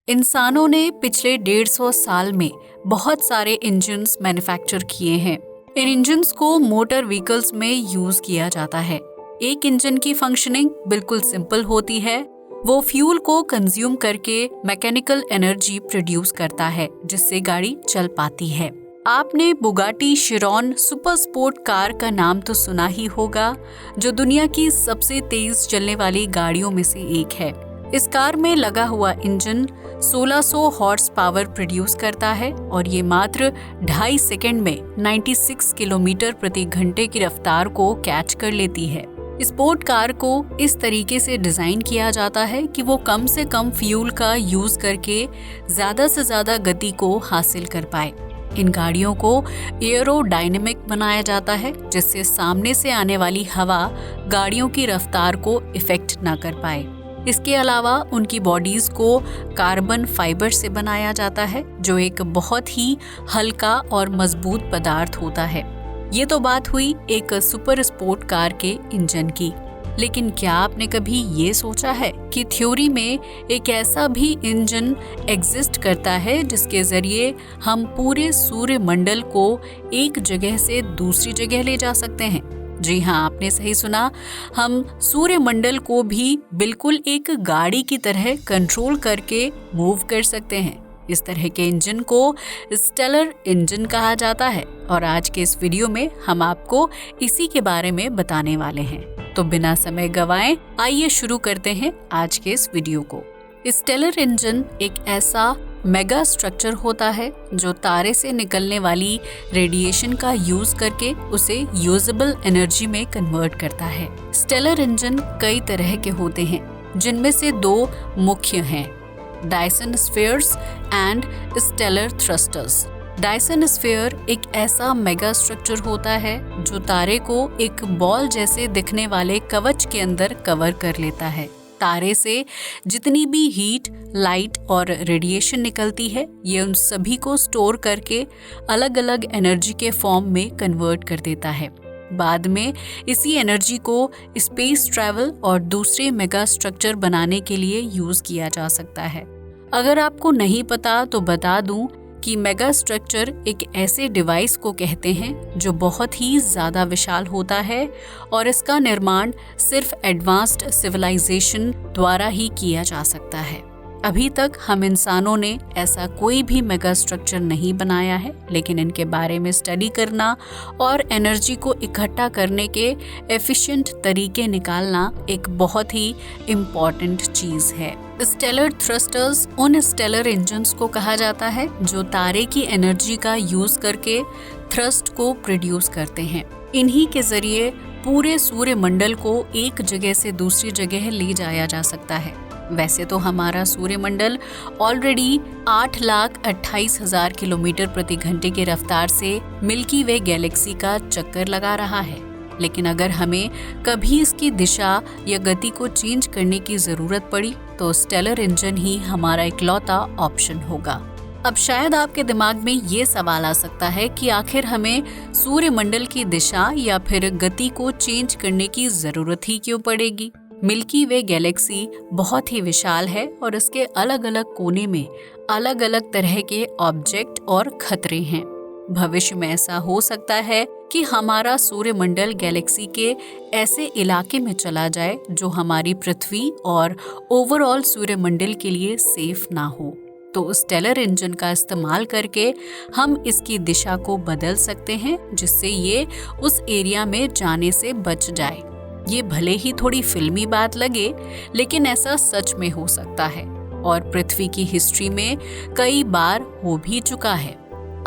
इंसानों ने पिछले 150 साल में बहुत सारे इंजन्स मैन्युफैक्चर किए हैं। इन इंजन्स को मोटर व्हीकल्स में यूज किया जाता है। एक इंजन की फंक्शनिंग बिल्कुल सिंपल होती है। वो फ्यूल को कंज्यूम करके मैकेनिकल एनर्जी प्रोड्यूस करता है, जिससे गाड़ी चल पाती है। आपने Bugatti Sharon super sport car का नाम तो सुना ही होगा, जो दुनिया की सबसे तेज चलने वाली गाड़ियों में से एक है। इस कार में लगा हुआ इंजन 1600 हॉर्स पावर प्रोड्यूस करता है और ये मात्र 2.5 सेकंड में 96 किलोमीटर प्रति घंटे की रफ्तार को कैच कर लेती है। स्पोर्ट कार को इस तरीके से डिजाइन किया जाता है कि वो कम से कम फ्यूल का यूज करके ज्यादा से ज्यादा गति को हासिल कर पाए। इन गाड़ियों को एयरोडायनेमिक बनाया जाता है, जिससे सामने से आने वाली हवा गाड़ियों की रफ्तार को इफेक्ट ना कर पाए। इसके अलावा उनकी बॉडीज को कार्बन फाइबर से बनाया जाता है, जो एक बहुत ही हल्का और मजबूत पदार्थ होता है। ये तो बात हुई एक सुपर स्पोर्ट कार के इंजन की, लेकिन क्या आपने कभी ये सोचा है कि थ्योरी में एक ऐसा भी इंजन एग्जिस्ट करता है जिसके जरिए हम पूरे सूर्य मंडल को एक जगह से दूसरी जगह ले जा सकते हैं? जी हाँ, आपने सही सुना। हम सूर्य मंडल को भी बिल्कुल एक गाड़ी की तरह कंट्रोल करके मूव कर सकते हैं। इस तरह के इंजन को स्टेलर इंजन कहा जाता है और आज के इस वीडियो में हम आपको इसी के बारे में बताने वाले हैं। तो बिना समय गवाएं आइए शुरू करते हैं आज के इस वीडियो को। स्टेलर इंजन एक ऐसा मेगा स्ट्रक्चर होता है जो तारे से निकलने वाली रेडिएशन का यूज करके उसे यूजेबल एनर्जी में कन्वर्ट करता है। स्टेलर इंजन कई तरह के होते हैं, जिनमें से 2 मुख्य हैं, Dyson spheres and stellar thrusters. Dyson sphere एक ऐसा मेगा स्ट्रक्चर होता है जो तारे को एक बॉल जैसे दिखने वाले कवच के अंदर कवर कर लेता है। तारे से जितनी भी हीट, लाइट और रेडिएशन निकलती है, ये उन सभी को स्टोर करके अलग अलग एनर्जी के फॉर्म में कन्वर्ट कर देता है। बाद में इसी एनर्जी को स्पेस ट्रैवल और दूसरे मेगा स्ट्रक्चर बनाने के लिए यूज किया जा सकता है। अगर आपको नहीं पता तो बता दूं कि मेगा स्ट्रक्चर एक ऐसे डिवाइस को कहते हैं जो बहुत ही ज़्यादा विशाल होता है और इसका निर्माण सिर्फ एडवांस्ड सिविलाइजेशन द्वारा ही किया जा सकता है। अभी तक हम इंसानों ने ऐसा कोई भी मेगा स्ट्रक्चर नहीं बनाया है, लेकिन इनके बारे में स्टडी करना और एनर्जी को इकट्ठा करने के एफिशिएंट तरीके निकालना एक बहुत ही इम्पॉर्टेंट चीज़ है। स्टेलर थ्रस्टर्स उन स्टेलर इंजन्स को कहा जाता है जो तारे की एनर्जी का यूज करके थ्रस्ट को प्रोड्यूस करते हैं। इन्हीं के जरिए पूरे सूर्य मंडल को एक जगह से दूसरी जगह ले जाया जा सकता है। वैसे तो हमारा सूर्यमंडल ऑलरेडी 8,28,000 किलोमीटर प्रति घंटे की रफ्तार से मिल्की वे गैलेक्सी का चक्कर लगा रहा है, लेकिन अगर हमें कभी इसकी दिशा या गति को चेंज करने की जरूरत पड़ी तो स्टेलर इंजन ही हमारा इकलौता ऑप्शन होगा। अब शायद आपके दिमाग में ये सवाल आ सकता है कि आखिर हमें सूर्यमंडल की दिशा या फिर गति को चेंज करने की जरूरत ही क्यों पड़ेगी? मिल्की वे गैलेक्सी बहुत ही विशाल है और इसके अलग अलग कोने में अलग अलग तरह के ऑब्जेक्ट और खतरे हैं। भविष्य में ऐसा हो सकता है कि हमारा सूर्यमंडल गैलेक्सी के ऐसे इलाके में चला जाए जो हमारी पृथ्वी और ओवरऑल सूर्यमंडल के लिए सेफ ना हो। तो स्टेलर इंजन का इस्तेमाल करके हम इसकी दिशा को बदल सकते हैं, जिससे ये उस एरिया में जाने से बच जाए। ये भले ही थोड़ी फिल्मी बात लगे, लेकिन ऐसा सच में हो सकता है और पृथ्वी की हिस्ट्री में कई बार हो भी चुका है।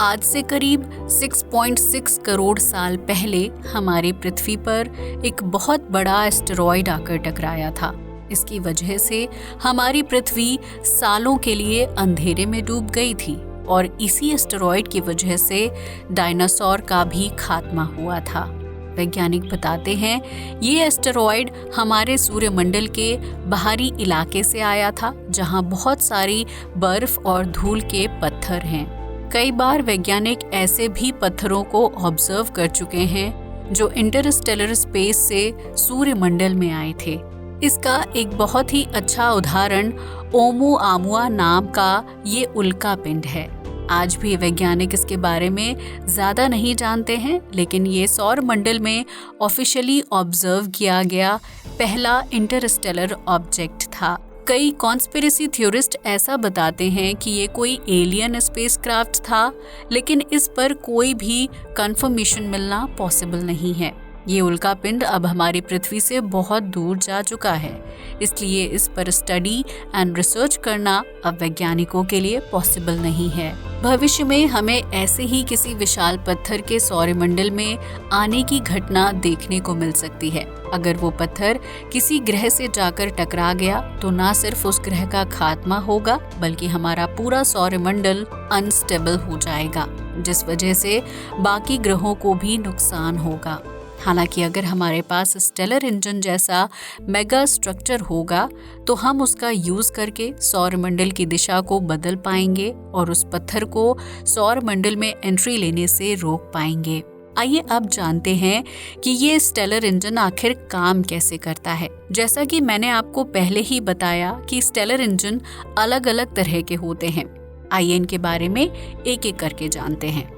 आज से करीब 6.6 करोड़ साल पहले हमारी पृथ्वी पर एक बहुत बड़ा एस्टेरॉयड आकर टकराया था। इसकी वजह से हमारी पृथ्वी सालों के लिए अंधेरे में डूब गई थी और इसी एस्टेरॉयड की वजह से डायनासोर का भी खात्मा हुआ था। वैज्ञानिक बताते हैं ये एस्टेरॉयड हमारे सूर्यमंडल के बाहरी इलाके से आया था, जहां बहुत सारी बर्फ और धूल के पत्थर हैं। कई बार वैज्ञानिक ऐसे भी पत्थरों को ऑब्जर्व कर चुके हैं जो इंटरस्टेलर स्पेस से सूर्यमंडल में आए थे। इसका एक बहुत ही अच्छा उदाहरण ओमुआमुआ नाम का ये उल्का पिंड है। आज भी वैज्ञानिक इसके बारे में ज़्यादा नहीं जानते हैं, लेकिन ये सौर मंडल में ऑफिशियली ऑब्जर्व किया गया पहला इंटरस्टेलर ऑब्जेक्ट था। कई कॉन्स्पिरेसी थ्योरिस्ट ऐसा बताते हैं कि ये कोई एलियन स्पेसक्राफ्ट था, लेकिन इस पर कोई भी कंफर्मेशन मिलना पॉसिबल नहीं है। ये उल्का पिंड अब हमारी पृथ्वी से बहुत दूर जा चुका है, इसलिए इस पर स्टडी एंड रिसर्च करना अब वैज्ञानिकों के लिए पॉसिबल नहीं है। भविष्य में हमें ऐसे ही किसी विशाल पत्थर के सौरमंडल में आने की घटना देखने को मिल सकती है। अगर वो पत्थर किसी ग्रह से जाकर टकरा गया तो ना सिर्फ उस ग्रह का खात्मा होगा, बल्कि हमारा पूरा सौरमंडल अनस्टेबल हो जाएगा, जिस वजह से बाकी ग्रहों को भी नुकसान होगा। हालांकि अगर हमारे पास स्टेलर इंजन जैसा मेगा स्ट्रक्चर होगा तो हम उसका यूज करके सौरमंडल की दिशा को बदल पाएंगे और उस पत्थर को सौरमंडल में एंट्री लेने से रोक पाएंगे। आइए अब जानते हैं कि ये स्टेलर इंजन आखिर काम कैसे करता है। जैसा कि मैंने आपको पहले ही बताया कि स्टेलर इंजन अलग अलग तरह के होते हैं। आइए इनके बारे में एक एक करके जानते हैं।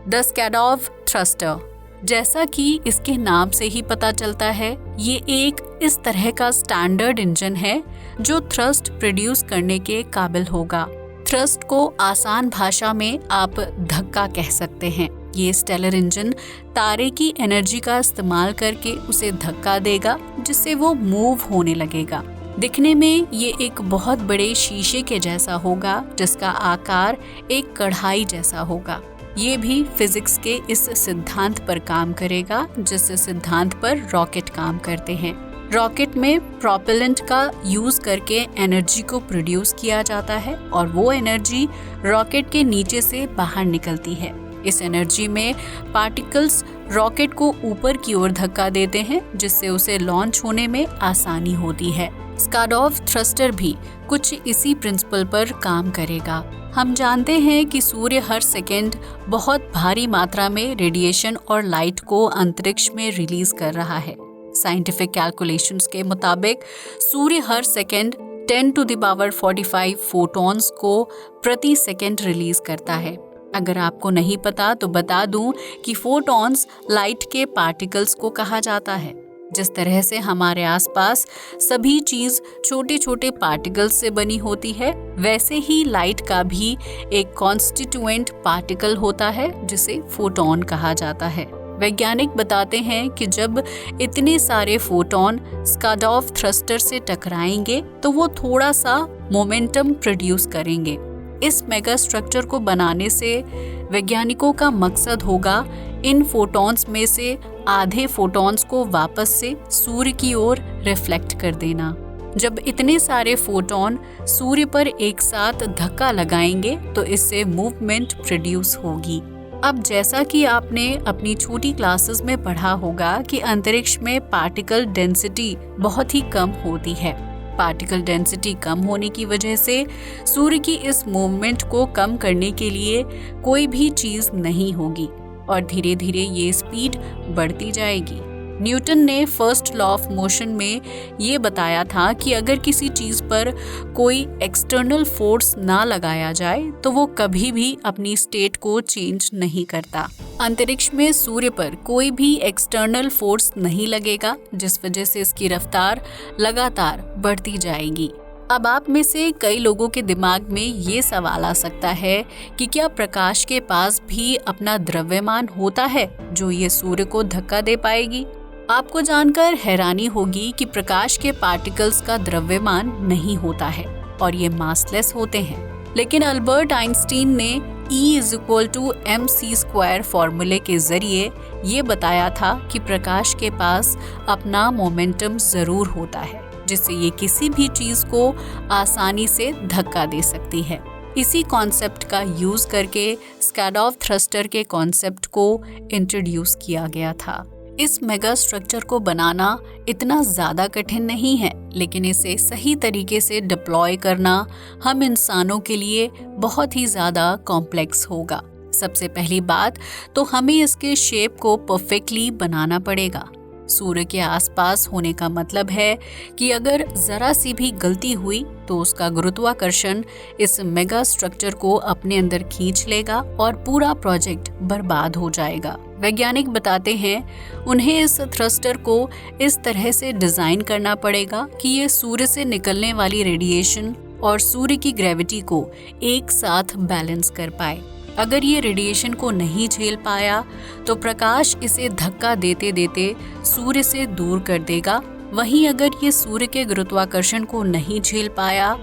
द स्कैडोव थ्रस्टर, जैसा कि इसके नाम से ही पता चलता है, ये एक इस तरह का स्टैंडर्ड इंजन है जो थ्रस्ट प्रोड्यूस करने के काबिल होगा। थ्रस्ट को आसान भाषा में आप धक्का कह सकते हैं। ये स्टेलर इंजन तारे की एनर्जी का इस्तेमाल करके उसे धक्का देगा, जिससे वो मूव होने लगेगा। दिखने में ये एक बहुत बड़े शीशे के जैसा होगा, जिसका आकार एक कढ़ाई जैसा होगा। ये भी फिजिक्स के इस सिद्धांत पर काम करेगा जिस सिद्धांत पर रॉकेट काम करते हैं। रॉकेट में प्रोपेलेंट का यूज करके एनर्जी को प्रोड्यूस किया जाता है और वो एनर्जी रॉकेट के नीचे से बाहर निकलती है। इस एनर्जी में पार्टिकल्स रॉकेट को ऊपर की ओर धक्का देते हैं, जिससे उसे लॉन्च होने में आसानी होती है। स्कैडोव थ्रस्टर भी कुछ इसी प्रिंसिपल पर काम करेगा। हम जानते हैं कि सूर्य हर सेकेंड बहुत भारी मात्रा में रेडिएशन और लाइट को अंतरिक्ष में रिलीज कर रहा है। साइंटिफिक कैलकुलेशंस के मुताबिक सूर्य हर सेकेंड 10⁻45 फोटॉन्स को प्रति सेकेंड रिलीज करता है। अगर आपको नहीं पता तो बता दूं कि फोटॉन्स लाइट के पार्टिकल्स को कहा जाता है। जिस तरह से हमारे आसपास सभी चीज छोटे छोटे पार्टिकल्स से बनी होती है, वैसे ही लाइट का भी एक कॉन्स्टिट्यूएंट पार्टिकल होता है जिसे फोटॉन कहा जाता है। वैज्ञानिक बताते हैं कि जब इतने सारे फोटॉन स्कैडोव थ्रस्टर से टकराएंगे तो वो थोड़ा सा मोमेंटम प्रोड्यूस करेंगे। इस मेगा स्ट्रक्चर को बनाने से वैज्ञानिकों का मकसद होगा इन फोटॉन्स में से आधे फोटॉन्स को वापस से सूर्य की ओर रिफ्लेक्ट कर देना। जब इतने सारे फोटॉन सूर्य पर एक साथ धक्का लगाएंगे तो इससे मूवमेंट प्रोड्यूस होगी। अब जैसा कि आपने अपनी छोटी क्लासेस में पढ़ा होगा कि अंतरिक्ष में पार्टिकल डेंसिटी बहुत ही कम होती है। पार्टिकल डेंसिटी कम होने की वजह से सूर्य की इस मूवमेंट को कम करने के लिए कोई भी चीज नहीं होगी और धीरे धीरे ये स्पीड बढ़ती जाएगी। न्यूटन ने फर्स्ट लॉ ऑफ मोशन में ये बताया था कि अगर किसी चीज पर कोई एक्सटर्नल फोर्स ना लगाया जाए तो वो कभी भी अपनी स्टेट को चेंज नहीं करता। अंतरिक्ष में सूर्य पर कोई भी एक्सटर्नल फोर्स नहीं लगेगा, जिस वजह से इसकी रफ्तार लगातार बढ़ती जाएगी। अब आप में से कई लोगों के दिमाग में ये सवाल आ सकता है कि क्या प्रकाश के पास भी अपना द्रव्यमान होता है जो ये सूर्य को धक्का दे पाएगी? आपको जानकर हैरानी होगी कि प्रकाश के पार्टिकल्स का द्रव्यमान नहीं होता है और ये मासलेस होते हैं। लेकिन अल्बर्ट आइंस्टीन ने E=mc² फॉर्मूले के जरिए ये बताया था कि प्रकाश के पास अपना मोमेंटम जरूर होता है, जिससे ये किसी भी चीज को आसानी से धक्का दे सकती है। इसी कॉन्सेप्ट का यूज करके स्कैडोव थ्रस्टर के कॉन्सेप्ट को इंट्रोड्यूस किया गया था। इस मेगा स्ट्रक्चर को बनाना इतना ज़्यादा कठिन नहीं है, लेकिन इसे सही तरीके से डिप्लॉय करना हम इंसानों के लिए बहुत ही ज़्यादा कॉम्प्लेक्स होगा। सबसे पहली बात तो हमें इसके शेप को परफेक्टली बनाना पड़ेगा। सूर्य के आसपास होने का मतलब है कि अगर जरा सी भी गलती हुई तो उसका गुरुत्वाकर्षण इस मेगा स्ट्रक्चर को अपने अंदर खींच लेगा और पूरा प्रोजेक्ट बर्बाद हो जाएगा। वैज्ञानिक बताते हैं उन्हें इस थ्रस्टर को इस तरह से डिजाइन करना पड़ेगा कि ये सूर्य से निकलने वाली रेडिएशन और सूर्य की ग्रेविटी को एक साथ बैलेंस कर पाए। अगर ये रेडिएशन को नहीं झेल पाया तो प्रकाश इसे धक्का देते देते सूर्य से दूर कर देगा। वहीं अगर ये सूर्य के गुरुत्वाकर्षण को नहीं झेल पाया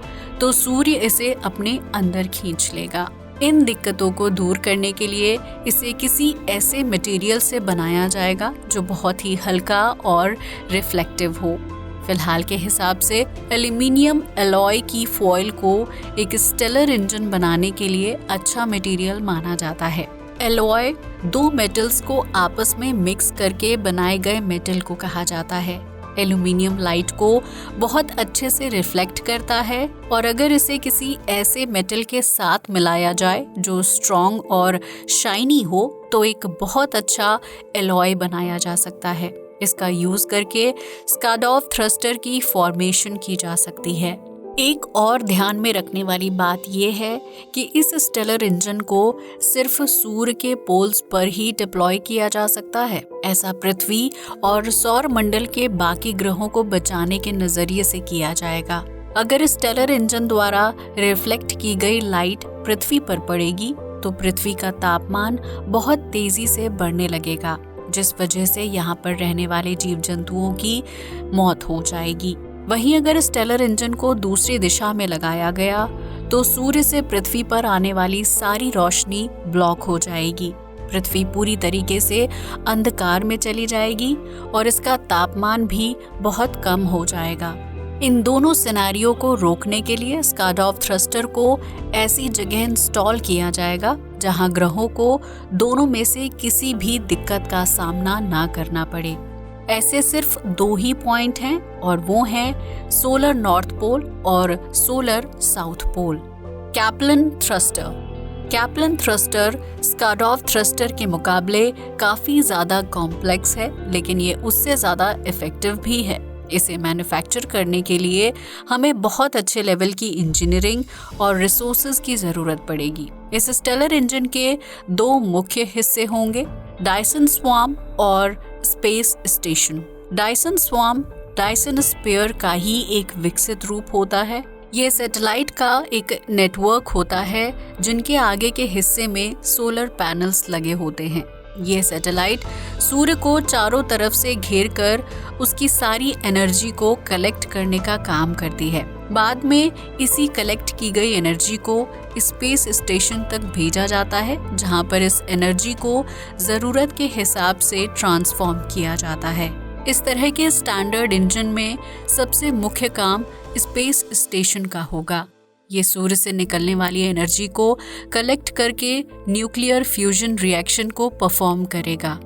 तो सूर्य इसे अपने अंदर खींच लेगा। इन दिक्कतों को दूर करने के लिए इसे किसी ऐसे मटेरियल से बनाया जाएगा जो बहुत ही हल्का और रिफ्लेक्टिव हो। फिलहाल के हिसाब से एल्यूमिनियम एलॉय की फॉइल को एक स्टेलर इंजन बनाने के लिए अच्छा मटेरियल माना जाता है। एलॉय दो मेटल्स को आपस में मिक्स करके बनाए गए मेटल को कहा जाता है। एल्यूमिनियम लाइट को बहुत अच्छे से रिफ्लेक्ट करता है और अगर इसे किसी ऐसे मेटल के साथ मिलाया जाए जो स्ट्रॉन्ग और शाइनी हो तो एक बहुत अच्छा एलॉय बनाया जा सकता है। इसका यूज करके स्काडॉफ थ्रस्टर की फॉर्मेशन की जा सकती है। एक और ध्यान में रखने वाली बात यह है कि इस स्टेलर इंजन को सिर्फ सूर्य के पोल्स पर ही डिप्लॉय किया जा सकता है। ऐसा पृथ्वी और सौर मंडल के बाकी ग्रहों को बचाने के नजरिए से किया जाएगा। अगर स्टेलर इंजन द्वारा रिफ्लेक्ट की गई लाइट पृथ्वी पर पड़ेगी तो पृथ्वी का तापमान बहुत तेजी से बढ़ने लगेगा, जिस वजह से यहाँ पर रहने वाले जीव जंतुओं की मौत हो जाएगी। वहीं अगर स्टेलर इंजन को दूसरी दिशा में लगाया गया तो सूर्य से पृथ्वी पर आने वाली सारी रोशनी ब्लॉक हो जाएगी। पृथ्वी पूरी तरीके से अंधकार में चली जाएगी और इसका तापमान भी बहुत कम हो जाएगा। इन दोनों सिनेरियो को रोकने के लिए स्काडॉफ थ्रस्टर को ऐसी जगह इंस्टॉल किया जाएगा जहां ग्रहों को दोनों में से किसी भी दिक्कत का सामना ना करना पड़े। ऐसे सिर्फ दो ही पॉइंट हैं और वो हैं सोलर नॉर्थ पोल और solar south pole. Kaplan thruster स्काडॉफ थ्रस्टर के मुकाबले काफी ज्यादा कॉम्प्लेक्स है, लेकिन ये उससे ज्यादा इफेक्टिव भी है। इसे मैन्युफैक्चर करने के लिए हमें बहुत अच्छे लेवल की इंजीनियरिंग और रिसोर्सेज की जरूरत पड़ेगी। इस स्टेलर इंजन के दो मुख्य हिस्से होंगे, डायसन स्वार्म और space station. Dyson swarm Dyson sphere का ही एक विकसित रूप होता है। ये सैटेलाइट का एक नेटवर्क होता है जिनके आगे के हिस्से में सोलर पैनल्स लगे होते हैं। ये सैटेलाइट सूर्य को चारों तरफ से घेर कर उसकी सारी एनर्जी को कलेक्ट करने का काम करती है। बाद में इसी कलेक्ट की गई एनर्जी को स्पेस स्टेशन तक भेजा जाता है, जहां पर इस एनर्जी को जरूरत के हिसाब से ट्रांसफॉर्म किया जाता है। इस तरह के स्टैंडर्ड इंजन में सबसे मुख्य काम स्पेस स्टेशन का होगा। ये सूर्य से निकलने वाली एनर्जी को कलेक्ट करके न्यूक्लियर फ्यूजन रिएक्शन को परफॉर्म करेगा।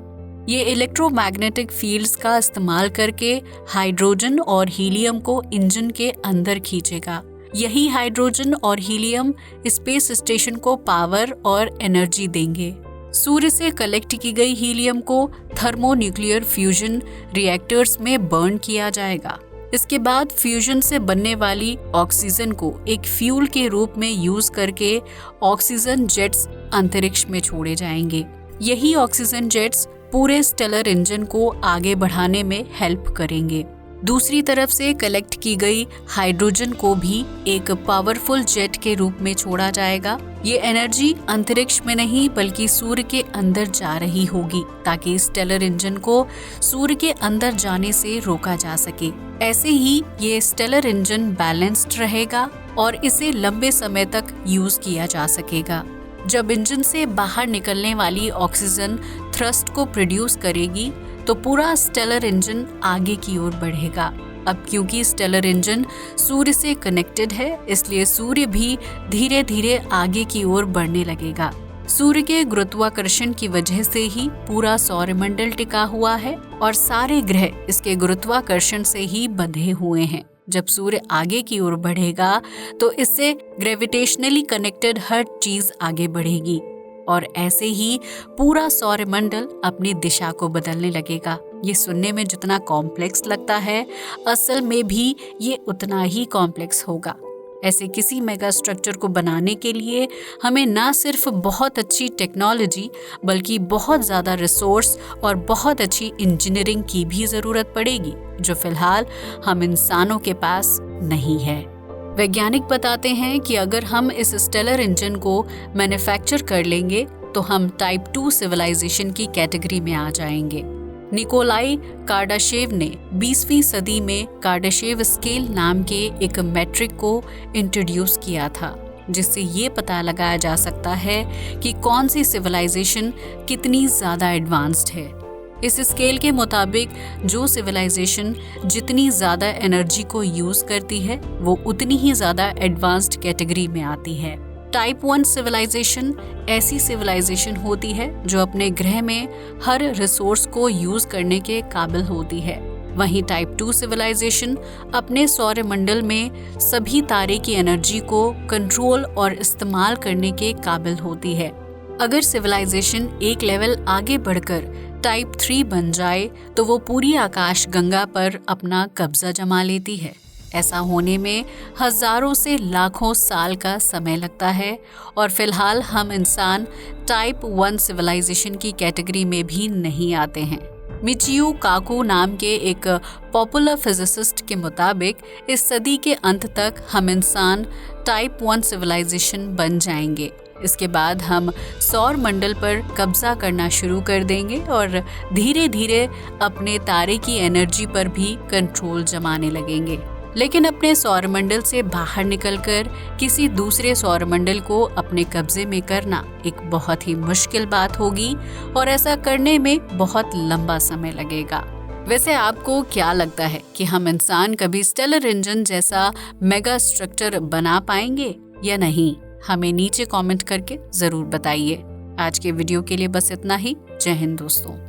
ये इलेक्ट्रोमैग्नेटिक फील्ड्स का इस्तेमाल करके हाइड्रोजन और हीलियम को इंजन के अंदर खींचेगा। यही हाइड्रोजन और हीलियम स्पेस स्टेशन को पावर और एनर्जी देंगे। सूर्य से कलेक्ट की गई हीलियम को थर्मोन्यूक्लियर फ्यूजन रिएक्टर्स में बर्न किया जाएगा। इसके बाद फ्यूजन से बनने वाली ऑक्सीजन को एक फ्यूल के रूप में यूज करके ऑक्सीजन जेट्स अंतरिक्ष में छोड़े जाएंगे। यही ऑक्सीजन जेट्स पूरे स्टेलर इंजन को आगे बढ़ाने में हेल्प करेंगे। दूसरी तरफ से कलेक्ट की गई हाइड्रोजन को भी एक पावरफुल जेट के रूप में छोड़ा जाएगा। ये एनर्जी अंतरिक्ष में नहीं बल्कि सूर्य के अंदर जा रही होगी, ताकि स्टेलर इंजन को सूर्य के अंदर जाने से रोका जा सके। ऐसे ही ये स्टेलर इंजन बैलेंस्ड रहेगा और इसे लंबे समय तक यूज किया जा सकेगा। जब इंजन से बाहर निकलने वाली ऑक्सीजन थ्रस्ट को प्रोड्यूस करेगी तो पूरा स्टेलर इंजन आगे की ओर बढ़ेगा। अब क्योंकि स्टेलर इंजन सूर्य से कनेक्टेड है, इसलिए सूर्य भी धीरे धीरे आगे की ओर बढ़ने लगेगा। सूर्य के गुरुत्वाकर्षण की वजह से ही पूरा सौरमंडल टिका हुआ है और सारे ग्रह इसके गुरुत्वाकर्षण से ही बंधे हुए हैं। जब सूर्य आगे की ओर बढ़ेगा तो इससे ग्रेविटेशनली कनेक्टेड हर चीज आगे बढ़ेगी और ऐसे ही पूरा सौरमंडल अपनी दिशा को बदलने लगेगा। ये सुनने में जितना कॉम्प्लेक्स लगता है, असल में भी ये उतना ही कॉम्प्लेक्स होगा। ऐसे किसी मेगा स्ट्रक्चर को बनाने के लिए हमें ना सिर्फ बहुत अच्छी टेक्नोलॉजी बल्कि बहुत ज़्यादा रिसोर्स और बहुत अच्छी इंजीनियरिंग की भी ज़रूरत पड़ेगी, जो फिलहाल हम इंसानों के पास नहीं है। वैज्ञानिक बताते हैं कि अगर हम इस स्टेलर इंजन को मैन्युफैक्चर कर लेंगे तो हम टाइप 2 सिविलाइजेशन की कैटेगरी में आ जाएंगे। निकोलाई कार्डाशेव ने 20वीं सदी में कार्डाशेव स्केल नाम के एक मैट्रिक को इंट्रोड्यूस किया था, जिससे ये पता लगाया जा सकता है कि कौन सी सिविलाइजेशन कितनी ज़्यादा एडवांस्ड है। इस स्केल के मुताबिक जो सिविलाइजेशन जितनी ज़्यादा एनर्जी को यूज़ करती है वो उतनी ही ज़्यादा एडवांस्ड कैटेगरी में आती है। टाइप 1 सिविलाइजेशन ऐसी सिविलाइजेशन होती है जो अपने ग्रह में हर रिसोर्स को यूज करने के काबिल होती है। वहीं टाइप 2 सिविलाइजेशन अपने सौरमंडल में सभी तारे की एनर्जी को कंट्रोल और इस्तेमाल करने के काबिल होती है। अगर सिविलाइजेशन एक लेवल आगे बढ़कर टाइप 3 बन जाए तो वो पूरी आकाश गंगा पर अपना कब्जा जमा लेती है। ऐसा होने में हजारों से लाखों साल का समय लगता है और फिलहाल हम इंसान टाइप 1 सिविलाइजेशन की कैटेगरी में भी नहीं आते हैं। मिचियो काकू नाम के एक पॉपुलर फिजिसिस्ट के मुताबिक इस सदी के अंत तक हम इंसान टाइप 1 सिविलाइजेशन बन जाएंगे। इसके बाद हम सौर मंडल पर कब्जा करना शुरू कर देंगे और धीरे धीरे अपने तारे की एनर्जी पर भी कंट्रोल जमाने लगेंगे। लेकिन अपने सौरमंडल से बाहर निकलकर किसी दूसरे सौरमंडल को अपने कब्जे में करना एक बहुत ही मुश्किल बात होगी और ऐसा करने में बहुत लंबा समय लगेगा। वैसे आपको क्या लगता है कि हम इंसान कभी स्टेलर इंजन जैसा मेगा स्ट्रक्चर बना पाएंगे या नहीं? हमें नीचे कमेंट करके जरूर बताइए। आज के वीडियो के लिए बस इतना ही। जय हिंद दोस्तों।